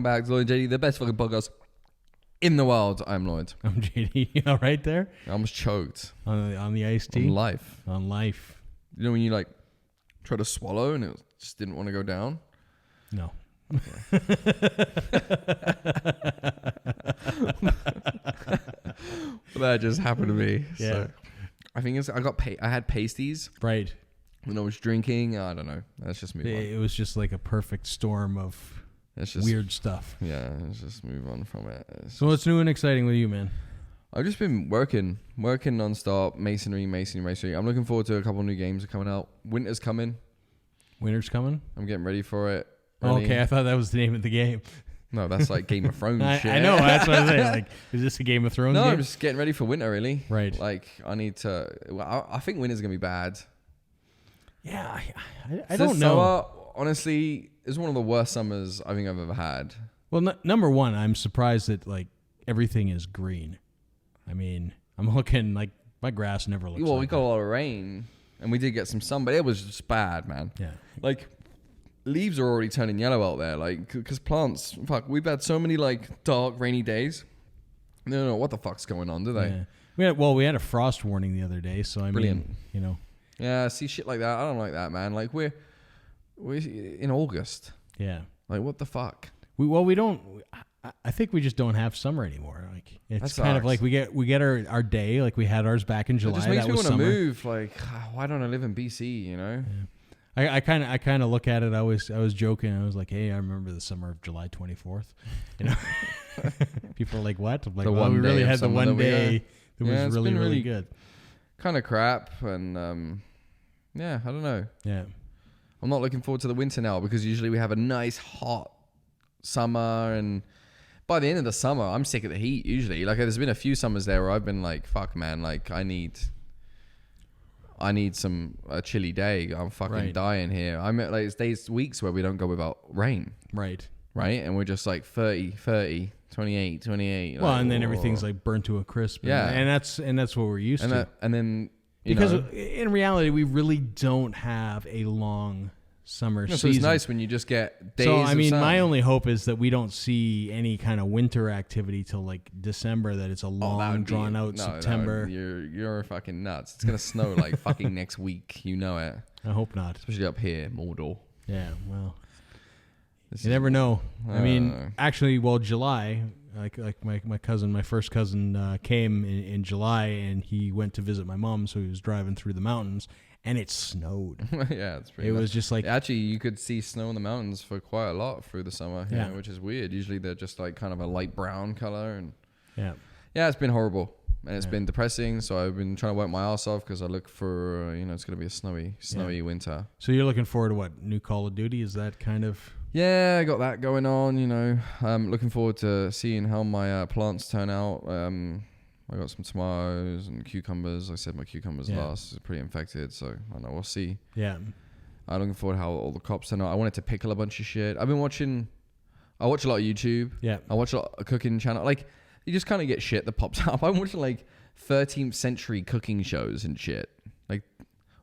back to Lloyd and JD, the best fucking podcast in the world. I'm Lloyd. I'm JD. You all right there? I almost choked. On the iced tea? On life. On life. You know when you like try to swallow and it just didn't want to go down? No. Okay. Well, that just happened to me. Yeah. So I think I had pasties. Right. When I was drinking. I don't know. Let's just move on. It was just like a perfect storm of weird stuff. Yeah, let's just move on from it. So what's new and exciting with you, man? I've just been working nonstop. Masonry. I'm looking forward to a couple new games that are coming out. Winter's coming. Winter's coming? I'm getting ready for it. Oh, okay, I thought that was the name of the game. No, that's like Game of Thrones shit. I know, that's what I'm saying. Like, is this a Game of Thrones game? game? I'm just getting ready for winter, really. Right. Like, I need to... Well, I think winter's going to be bad. Yeah, I don't know. Summer, honestly, is one of the worst summers I think I've ever had. Well, number one, I'm surprised that, like, everything is green. I mean, I'm looking, like, my grass never looks Well, like we got a lot of rain, and we did get some sun, but it was just bad, man. Yeah. Like... Leaves are already turning yellow out there, like, because plants, we've had so many, like, dark, rainy days. They don't know what the fuck's going on, do they? Yeah. We had a frost warning the other day, so I Brilliant. mean, you know. Yeah, see shit like that. I don't like that, man. Like, we're in August. Yeah. Like, what the fuck? We don't. I think we just don't have summer anymore. Like, it's That kind of sucks. like we get our day. Like, we had ours back in July. It just makes that me was want to summer. move. Like, why don't I live in BC, you know? Yeah. I kind of look at it. I was joking. I was like, hey, I remember the summer of July 24th. You know, people are like, what? I'm like, well, we really had the one day that was really good. Kind of crap, and yeah, I don't know. Yeah, I'm not looking forward to the winter now because usually we have a nice hot summer, and by the end of the summer, I'm sick of the heat. Usually, like, there's been a few summers there where I've been like, fuck, man, like I need a chilly day. I'm fucking dying here. I'm at like weeks where we don't go without rain. Right. And we're just like 30, 28. Well, like, and then everything's like burnt to a crisp. Yeah. And that's what we're used to. And then because in reality, we really don't have a long summer season. So it's nice when you just get days. So I mean, of sun. my only hope is that we don't see any kind of winter activity till like December. That it's a long, drawn out September. You're fucking nuts. It's gonna snow like fucking next week. You know it. I hope not. Especially up here, Mordor. Yeah. Well, you never know. I mean, actually, July. Like my first cousin came in July, and he went to visit my mom. So he was driving through the mountains. And it snowed. Yeah, it's pretty. It was just like actually, you could see snow in the mountains for quite a lot through the summer. Here, which is weird. Usually they're just like kind of a light brown color, and yeah, it's been horrible and it's been depressing. So I've been trying to work my ass off because I look for it's gonna be a snowy winter. So you're looking forward to what, new Call of Duty? Is that kind of? Yeah, I got that going on. I'm looking forward to seeing how my plants turn out. I got some tomatoes and cucumbers. I said my cucumbers last is pretty infected, so I don't know. We'll see. Yeah. I'm looking forward to how all the crops turn out. I wanted to pickle a bunch of shit. I watch a lot of YouTube. Yeah. I watch a lot of cooking channel. Like, you just kind of get shit that pops up. I'm watching like 13th century cooking shows and shit. Like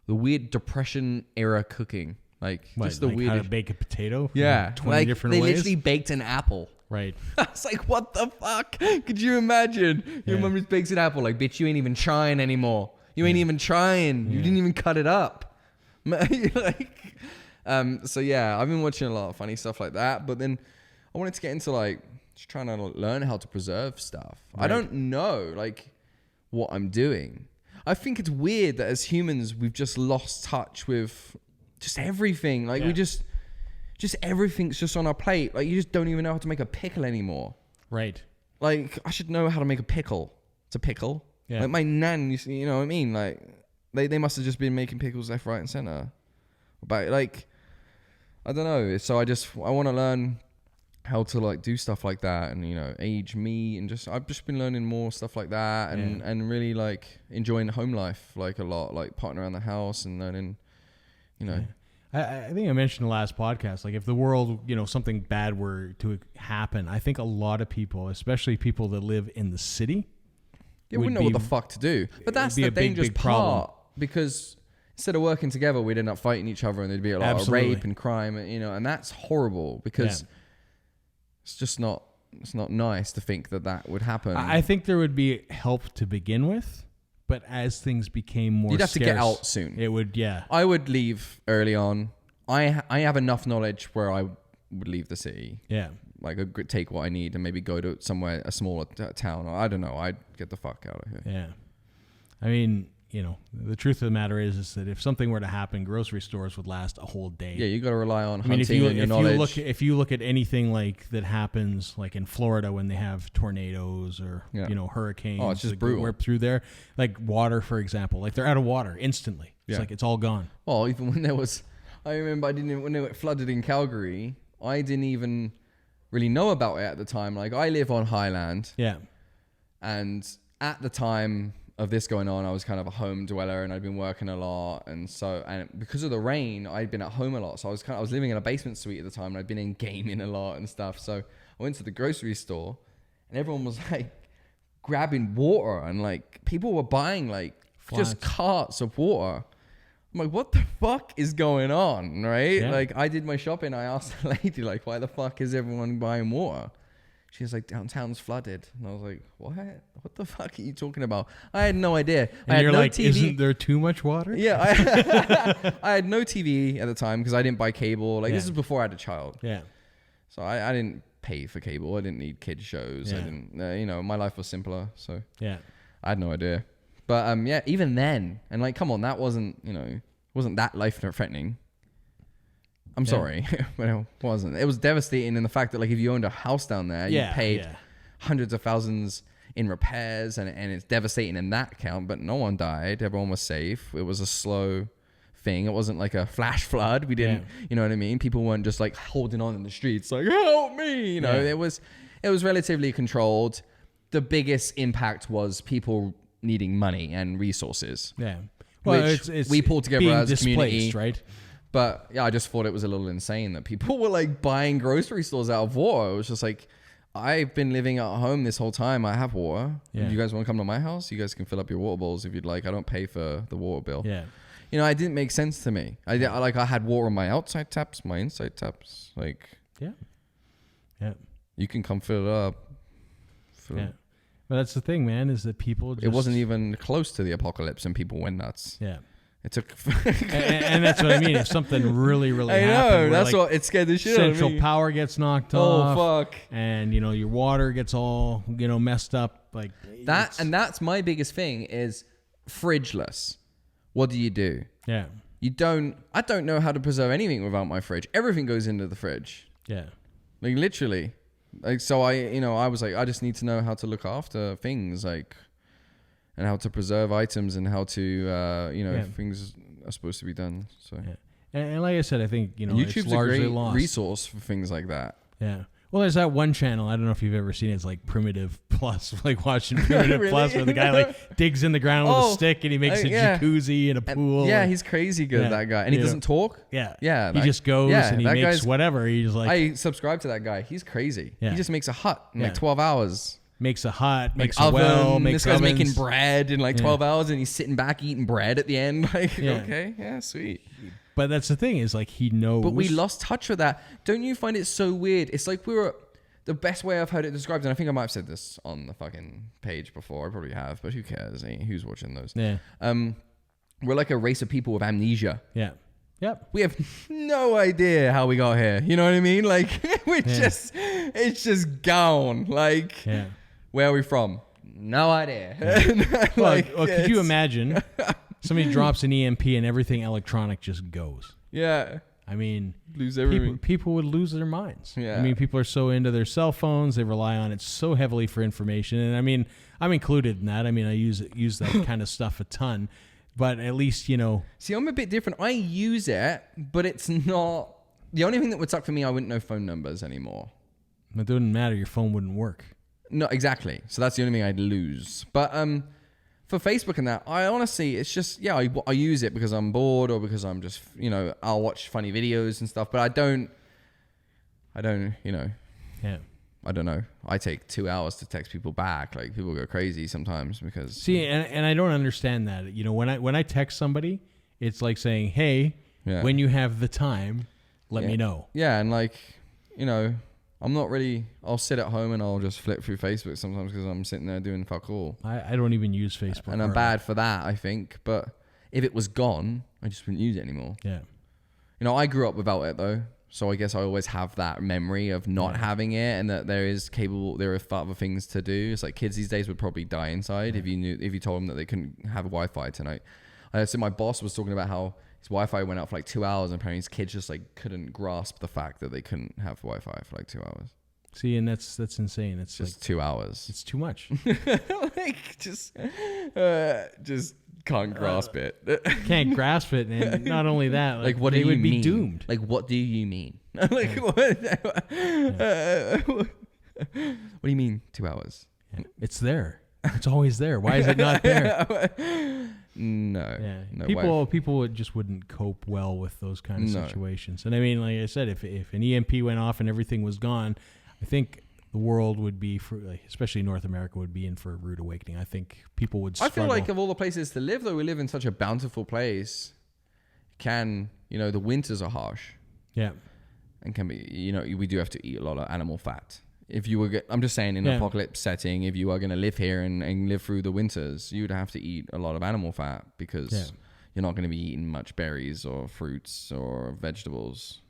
the weird Depression era cooking. Like, just the weird. How to bake a potato? Yeah. 20 different ways. They literally baked an apple. Right. I was like, what the fuck? Could you imagine? Your mum just bakes an apple. Like, bitch, you ain't even trying anymore. You ain't even trying. You didn't even cut it up. Like, so yeah, I've been watching a lot of funny stuff like that. But then I wanted to get into like just trying to learn how to preserve stuff. Right. I don't know like what I'm doing. I think it's weird that as humans we've just lost touch with just everything. Like we just everything's just on our plate. Like, you just don't even know how to make a pickle anymore. Right. Like, I should know how to make a pickle. It's a pickle. Yeah. Like, my nan, you know what I mean? Like, they must have just been making pickles left, right, and center. But, like, I don't know. So I want to learn how to, like, do stuff like that and, age meat and I've just been learning more stuff like that and really, like, enjoying home life, like, a lot. Like, parting around the house and learning, Yeah. I think I mentioned the last podcast, like if the world, something bad were to happen, I think a lot of people, especially people that live in the city, wouldn't know what the fuck to do. But that's the dangerous part, because instead of working together, we'd end up fighting each other and there'd be a lot of rape and crime, and that's horrible because It's just not. It's not nice to think that would happen. I think there would be help to begin with, but as things became more, you'd have scarce, to get out soon. It would, yeah. I would leave early on. I have enough knowledge where I would leave the city. Yeah. Like I could take what I need and maybe go to somewhere, a smaller town, or I don't know. I'd get the fuck out of here. Yeah. I mean, the truth of the matter is that if something were to happen, grocery stores would last a whole day. Yeah, you got to rely on hunting and your knowledge. If you look at anything like that happens, like in Florida when they have tornadoes or hurricanes, it's just brutal. Whip through there, like water, for example, like they're out of water instantly. It's like it's all gone. Well, even when I remember when it flooded in Calgary, I didn't even really know about it at the time. Like I live on highland. Yeah. And at the time of this going on, I was kind of a home dweller and I'd been working a lot, and because of the rain, I'd been at home a lot. So I was living in a basement suite at the time, and I'd been in gaming a lot and stuff. So I went to the grocery store, and everyone was like grabbing water, and like people were buying like just carts of water. I'm like, what the fuck is going on, right? Yeah. Like I did my shopping. I asked the lady, like, why the fuck is everyone buying water? She was like, downtown's flooded. And I was like, what? What the fuck are you talking about? I had no idea. And you're like, TV. Isn't there too much water? Yeah. I had no TV at the time because I didn't buy cable. Like this is before I had a child. Yeah. So I didn't pay for cable. I didn't need kids shows. Yeah. I didn't, my life was simpler. So yeah, I had no idea. But even then, and like, come on, that wasn't that life threatening. I'm sorry, but it wasn't. It was devastating in the fact that like if you owned a house down there, you paid hundreds of thousands in repairs, and it's devastating in that count. But no one died. Everyone was safe. It was a slow thing. It wasn't like a flash flood. We didn't, you know what I mean? People weren't just like holding on in the streets like help me. It was relatively controlled. The biggest impact was people needing money and resources. Yeah, well, which it's we pulled together as a community, right? But yeah, I just thought it was a little insane that people were like buying grocery stores out of water. It was just like, I've been living at home this whole time. I have water. Yeah. If you guys want to come to my house, you guys can fill up your water bowls if you'd like. I don't pay for the water bill. Yeah. It didn't make sense to me. I had water on my outside taps, my inside taps. Like, yeah. You can come fill it up. But that's the thing, man, is that people just... It wasn't even close to the apocalypse and people went nuts. Yeah. It took... and that's what I mean. If something really, really happened... That's what... It scared the shit out of me. Central power gets knocked off. Oh, fuck. And, your water gets all, messed up. Like that. And that's my biggest thing is fridgeless. What do you do? Yeah. I don't know how to preserve anything without my fridge. Everything goes into the fridge. Yeah. Like, literally. Like, so I was like, I just need to know how to look after things, like... and how to preserve items and how to, things are supposed to be done. So, and like I said, I think, YouTube's it's largely a great lost. resource for things like that. Yeah. Well, there's that one channel. I don't know if you've ever seen it. It's like Primitive Plus, like watching Primitive Really? Plus, where the guy like digs in the ground with a stick and he makes a jacuzzi and a pool. Yeah, he's crazy good, that guy. And he doesn't talk. Yeah. Yeah. He just goes and he makes whatever. He's like... I subscribe to that guy. He's crazy. Yeah. He just makes a hut in like 12 hours. Makes a hut, makes oven, a well, makes this guy's ovens. making bread in like 12 hours and he's sitting back eating bread at the end. Like, okay, yeah, sweet. But that's the thing is like he knows. But we lost touch with that. Don't you find it so weird? It's like the best way I've heard it described, and I think I might have said this on the fucking page before. I probably have, but who cares? Who's watching those? Yeah. We're like a race of people with amnesia. Yeah. Yep. We have no idea how we got here. You know what I mean? Like it's just gone. Like, where are we from? No idea. Well, could you imagine somebody drops an EMP and everything electronic just goes? Yeah. I mean, lose everything. People would lose their minds. Yeah. I mean, people are so into their cell phones. They rely on it so heavily for information. And I mean, I'm included in that. I mean, I use that kind of stuff a ton. But at least, See, I'm a bit different. I use it, but it's not... The only thing that would suck for me, I wouldn't know phone numbers anymore. It wouldn't matter. Your phone wouldn't work. No, exactly. So that's the only thing I'd lose. But for Facebook and that, I honestly, it's just, I use it because I'm bored or because I'm just, I'll watch funny videos and stuff. But I don't, Yeah. I don't know. I take 2 hours to text people back. Like, people go crazy sometimes because... See, and I don't understand that. When I text somebody, it's like saying, hey, when you have the time, let me know. Yeah, and like, I'm not really. I'll sit at home and I'll just flip through Facebook sometimes because I'm sitting there doing fuck all. I don't even use Facebook. And I'm bad for that, I think. But if it was gone, I just wouldn't use it anymore. Yeah. You know, I grew up without it though. So I guess I always have that memory of not having it, and that there are other things to do. It's like kids these days would probably die inside if you told them that they couldn't have Wi-Fi tonight. So my boss was talking about how his Wi-Fi went out for like 2 hours, and apparently his kids just like couldn't grasp the fact that they couldn't have Wi-Fi for like 2 hours. See, and that's insane. It's just like 2 hours. It's too much. Like just can't grasp it. Can't grasp it, and not only that, like what they do you would mean? be doomed. Like what do you mean? Like what? What do you mean 2 hours? Yeah. It's there. It's always there. Why is it not there? No. Yeah. No, people just wouldn't cope well with those kind of situations. And I mean, like I said, if an EMP went off and everything was gone, I think the world would be, especially North America, would be in for a rude awakening. I think people would struggle. I feel like of all the places to live, though, we live in such a bountiful place. The winters are harsh. Yeah. And can be, we do have to eat a lot of animal fat. If you were, I'm just saying, in an apocalypse setting, if you are going to live here and live through the winters, you would have to eat a lot of animal fat because you're not going to be eating much berries or fruits or vegetables.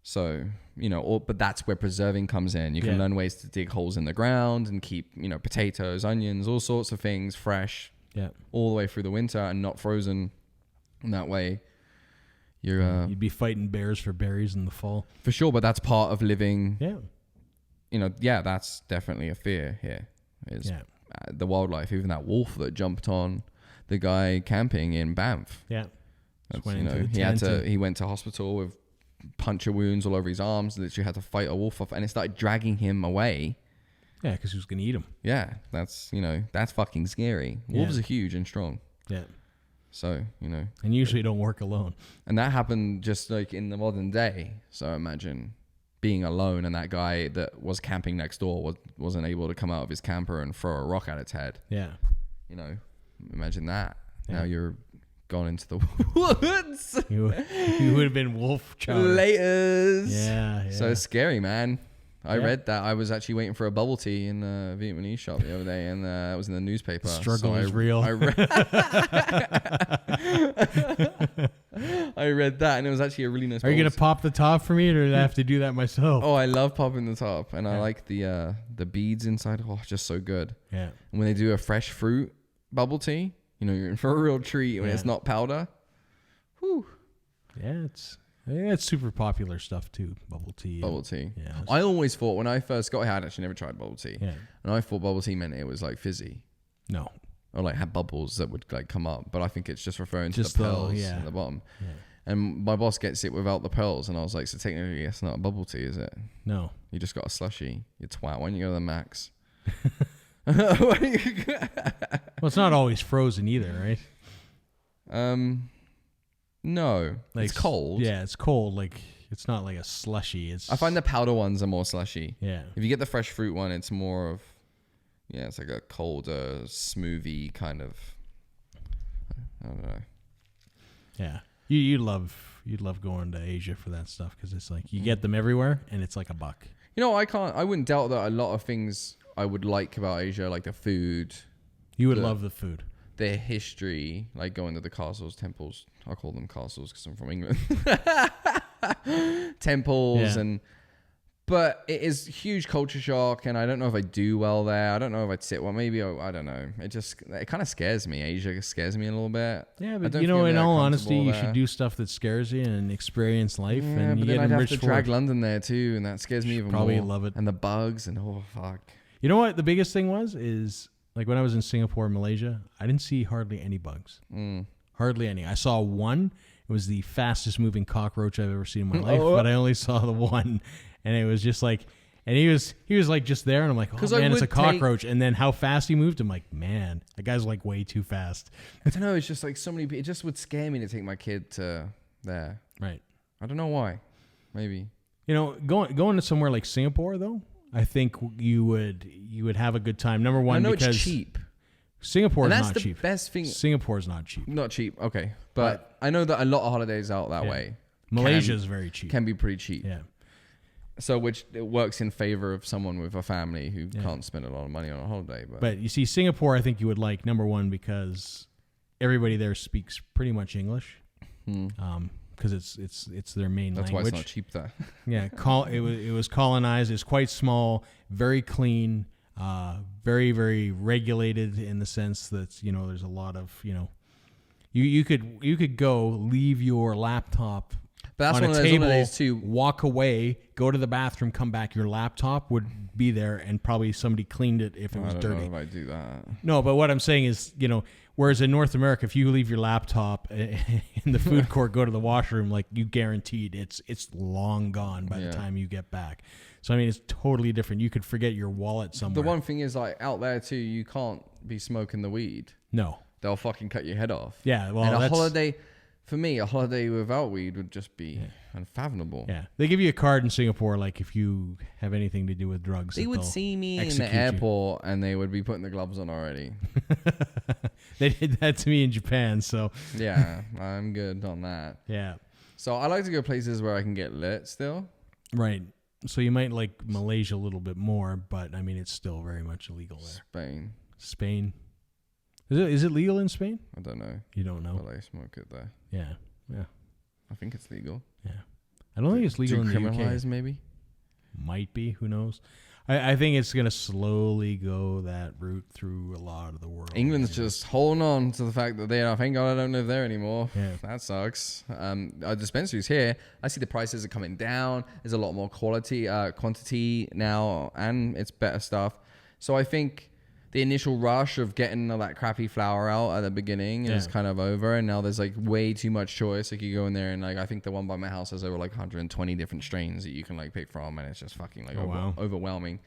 So, but that's where preserving comes in. You can learn ways to dig holes in the ground and keep, potatoes, onions, all sorts of things fresh all the way through the winter and not frozen. And that way, you'd be fighting bears for berries in the fall. For sure, but that's part of living. Yeah. That's definitely a fear here. The wildlife, even that wolf that jumped on the guy camping in Banff. Yeah. He went to hospital with puncture wounds all over his arms. Literally had to fight a wolf off, and it started dragging him away. Yeah, because he was going to eat him. Yeah, that's fucking scary. Wolves are huge and strong. Yeah. So, And usually don't work alone. And that happened just like in the modern day. So imagine being alone and that guy that was camping next door wasn't able to come out of his camper and throw a rock at its head. Yeah. Imagine that. Yeah. Now you're gone into the woods. You would have been wolf chowder. Laters. Yeah. So scary, man. I read that. I was actually waiting for a bubble tea in the Vietnamese shop the other day, and it was in the newspaper. The struggle is real. I read that, and it was actually a really nice. Are you gonna pop the top for me, or did I have to do that myself? Oh, I love popping the top, and I like the beads inside. Oh, just so good. Yeah. And when they do a fresh fruit bubble tea, you're in for a real treat when it's not powder. Whew. Yeah, it's super popular stuff too. Bubble tea. Yeah. I always thought when I first got here, I'd actually never tried bubble tea. Yeah. And I thought bubble tea meant it was like fizzy. No. Or like had bubbles that would like come up. But I think it's just referring to the pearls at the bottom. Yeah. And my boss gets it without the pearls. And I was like, so technically it's not a bubble tea, is it? No. You just got a slushy. You twat. Why don't you go to the Max? Well, it's not always frozen either, right? No, like, it's cold. Yeah, it's cold. Like it's not like a slushy. I find the powder ones are more slushy. Yeah. If you get the fresh fruit one, it's more of it's like a colder, smoothie kind of. I don't know. Yeah, you'd love going to Asia for that stuff because it's like you get them everywhere and it's like $1. I wouldn't doubt that a lot of things I would like about Asia, like the food. You would love the food. Their history, like going to the castles, temples. I call them castles because I'm from England. Temples but it is huge culture shock, and I don't know if I do well there. I don't know if I'd sit well. Maybe I don't know. It kind of scares me. Asia scares me a little bit. Yeah, but in all honesty, you should do stuff that scares you and experience life. Yeah, and but you then get I'd have to drag it. London there too, and that scares me even more. Probably love it. And the bugs and fuck. You know what? The biggest thing is like when I was in Singapore and Malaysia, I didn't see hardly any bugs. Hardly any. I saw one. It was the fastest moving cockroach I've ever seen in my life, but I only saw the one, and it was just like, and he was like just there, and I'm like, oh man, it's a cockroach, and then how fast he moved, I'm like, man, that guy's like way too fast. I don't know. It's just like so many. It just would scare me to take my kid to there. Right. I don't know why. Maybe. Going to somewhere like Singapore though, I think you would have a good time. Number one, I know because it's cheap. Singapore is not cheap. That's the best thing. Singapore is not cheap. Not cheap, okay. But I know that a lot of holidays out that way. Malaysia is very cheap. Can be pretty cheap. Yeah. So which it works in favor of someone with a family who can't spend a lot of money on a holiday. But you see, Singapore, I think you would like, number one, because everybody there speaks pretty much English. Because it's their main language. That's why it's not cheap there. Yeah, it was colonized. It's quite small, very clean, very, very regulated in the sense that, there's a lot of, you could go leave your laptop But that's on one a of table, those too. walk away, go to the bathroom, come back. Your laptop would be there, and probably somebody cleaned it if it was dirty. I don't know if I do that. No, but what I'm saying is, whereas in North America, if you leave your laptop in the food court, go to the washroom, like you guaranteed, it's long gone by the time you get back. So I mean, it's totally different. You could forget your wallet somewhere. The one thing is, like, out there too, you can't be smoking the weed. No, they'll fucking cut your head off. Yeah, well, and a holiday. For me, a holiday without weed would just be unfathomable. Yeah. They give you a card in Singapore, like if you have anything to do with drugs. They would see me in the airport and they would be putting the gloves on already. They did that to me in Japan, so. Yeah, I'm good on that. Yeah. So I like to go places where I can get lit still. Right. So you might like Malaysia a little bit more, but I mean, it's still very much illegal there. Spain. Is it legal in Spain? I don't know. You don't know? But I smoke it there. Yeah. I think it's legal. Yeah. I don't think it's legal in the UK. Maybe? Might be. Who knows? I think it's going to slowly go that route through a lot of the world. England's just holding on to the fact that thank God I don't live there anymore. Yeah. That sucks. Our dispensaries here, I see the prices are coming down. There's a lot more quantity now, and it's better stuff. So I think the initial rush of getting all that crappy flour out at the beginning is kind of over, and now there's like way too much choice. Like you go in there and like I think the one by my house has over like 120 different strains that you can like pick from, and it's just fucking like overwhelming.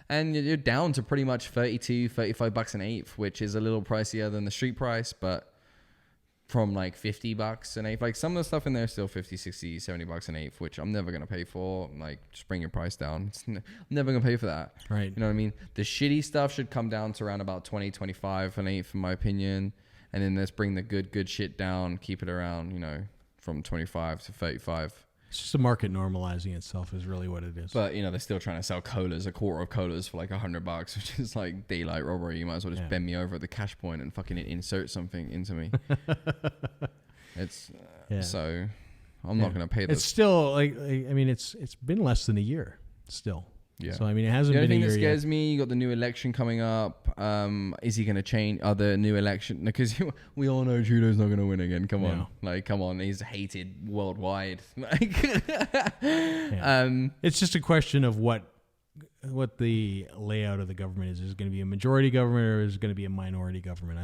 And you're down to pretty much $35 an eighth, which is a little pricier than the street price, but from like $50 an eighth. Like some of the stuff in there is still 50, 60, $70 an eighth, which I'm never going to pay for. Like just bring your price down. I'm never going to pay for that. Right. You know what I mean? The shitty stuff should come down to around about 20, 25 an eighth in my opinion. And then let's bring the good shit down, keep it around, from 25 to 35. It's just the market normalizing itself is really what it is. But, they're still trying to sell colas, a quarter of colas for like $100, which is like daylight robbery. You might as well just bend me over at the cash point and fucking insert something into me. It's so I'm not going to pay this. It's still like I mean, it's been less than a year still. Yeah. So I mean, it hasn't been a year yet. The only thing that scares me, you got the new election coming up. Is he going to change the new election? Because we all know Trudeau's not going to win again. Come on, he's hated worldwide. Like, it's just a question of what the layout of the government is. Is it going to be a majority government or is it going to be a minority government?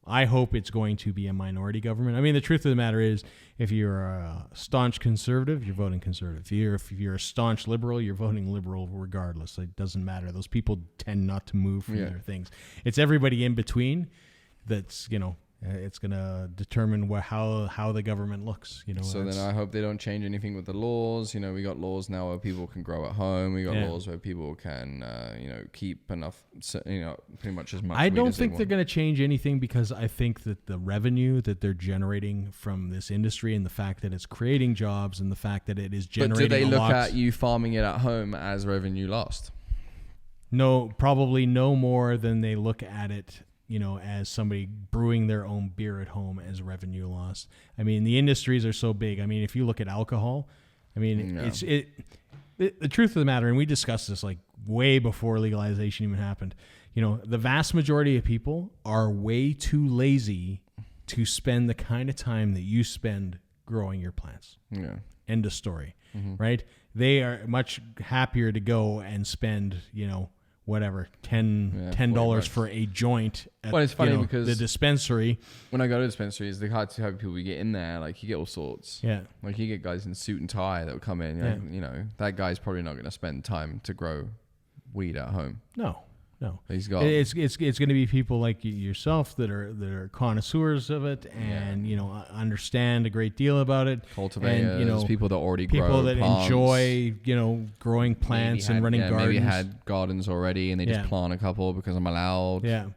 I hope it's going to be a minority government. I mean, the truth of the matter is, if you're a staunch conservative, you're voting conservative. If you're a staunch liberal, you're voting liberal regardless. It doesn't matter. Those people tend not to move from their things. It's everybody in between that's, it's going to determine how the government looks. So then I hope they don't change anything with the laws. We got laws now where people can grow at home. We got laws where people can, keep enough, pretty much as much. I don't think they're going to change anything because I think that the revenue that they're generating from this industry and the fact that it's creating jobs and the fact that it is generating. But do they look at you farming it at home as revenue lost? No, probably no more than they look at it as somebody brewing their own beer at home as revenue loss. I mean, the industries are so big. I mean, if you look at alcohol, I mean, the truth of the matter, and we discussed this like way before legalization even happened, the vast majority of people are way too lazy to spend the kind of time that you spend growing your plants. Yeah. End of story, right? They are much happier to go and spend, whatever, $10 for a joint at it's funny because the dispensary. When I go to dispensaries, the type of people you get in there, like you get all sorts. Yeah. Like you get guys in suit and tie that will come in. That guy's probably not going to spend time to grow weed at home. No. He's got it's going to be people like yourself that are connoisseurs of it and understand a great deal about it. Cultivators, and, people that already grow people that plants. Enjoy growing plants and running gardens. Maybe had gardens already and they just plant a couple because I'm allowed. Yeah,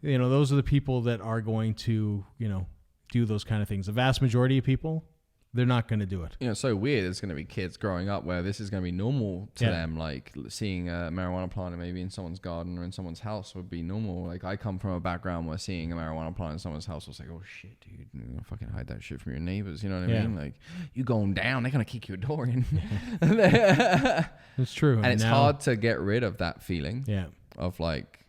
those are the people that are going to do those kind of things. The vast majority of people they're not going to do it. You know, it's so weird. There's going to be kids growing up where this is going to be normal to them. Like seeing a marijuana plant maybe in someone's garden or in someone's house would be normal. Like I come from a background where seeing a marijuana plant in someone's house was like, oh shit, dude, you're gonna fucking hide that shit from your neighbors. You know what I mean? Like you going down, they're going to kick your door in. It's true. And it's hard to get rid of that feeling. Yeah. Of like.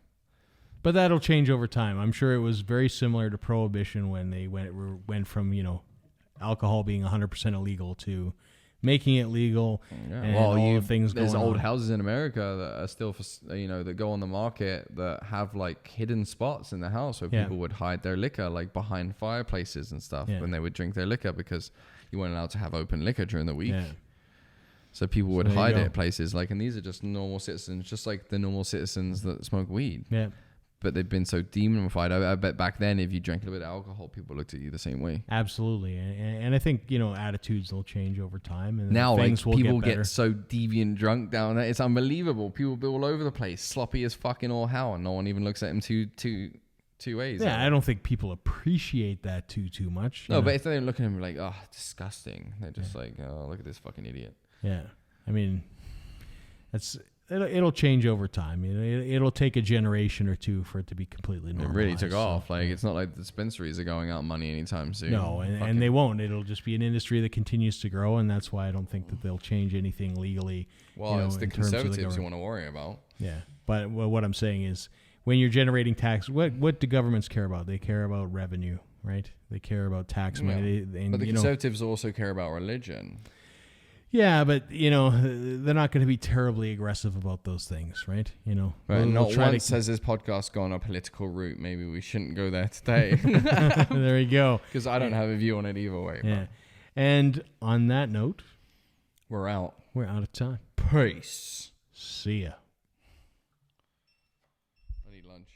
But that'll change over time. I'm sure it was very similar to Prohibition when they went from, alcohol being 100% illegal to making it legal. Yeah. And all the things going on. There's old houses in America that are still, that go on the market that have like hidden spots in the house where people would hide their liquor, like behind fireplaces and stuff when they would drink their liquor because you weren't allowed to have open liquor during the week. Yeah. So people would hide it at places and these are just normal citizens, just like the normal citizens that smoke weed. Yeah. But they've been so demonified. I bet back then, if you drank a little bit of alcohol, people looked at you the same way. Absolutely, and I think attitudes will change over time. And now, people get so deviant drunk down there, it's unbelievable. People be all over the place, sloppy as fucking all hell, and no one even looks at them two ways. Yeah, I don't think people appreciate that too much. No, but if they look at him like, oh, disgusting, they're just like, oh, look at this fucking idiot. Yeah, I mean, it'll change over time. It'll take a generation or two for it to be completely normalized. It really took off. It's not like the dispensaries are going out money anytime soon. No, and they won't. It'll just be an industry that continues to grow, and that's why I don't think that they'll change anything legally. Well, it's the conservatives you want to worry about. Yeah, but what I'm saying is, when you're generating tax, what do governments care about? They care about revenue, right? They care about tax money. But the conservatives also care about religion. Yeah, but they're not going to be terribly aggressive about those things, right? Right. Not once has this podcast gone a political route. Maybe we shouldn't go there today. There you go. Because I don't have a view on it either way. Yeah. And on that note, we're out. We're out of time. Peace. See ya. I need lunch.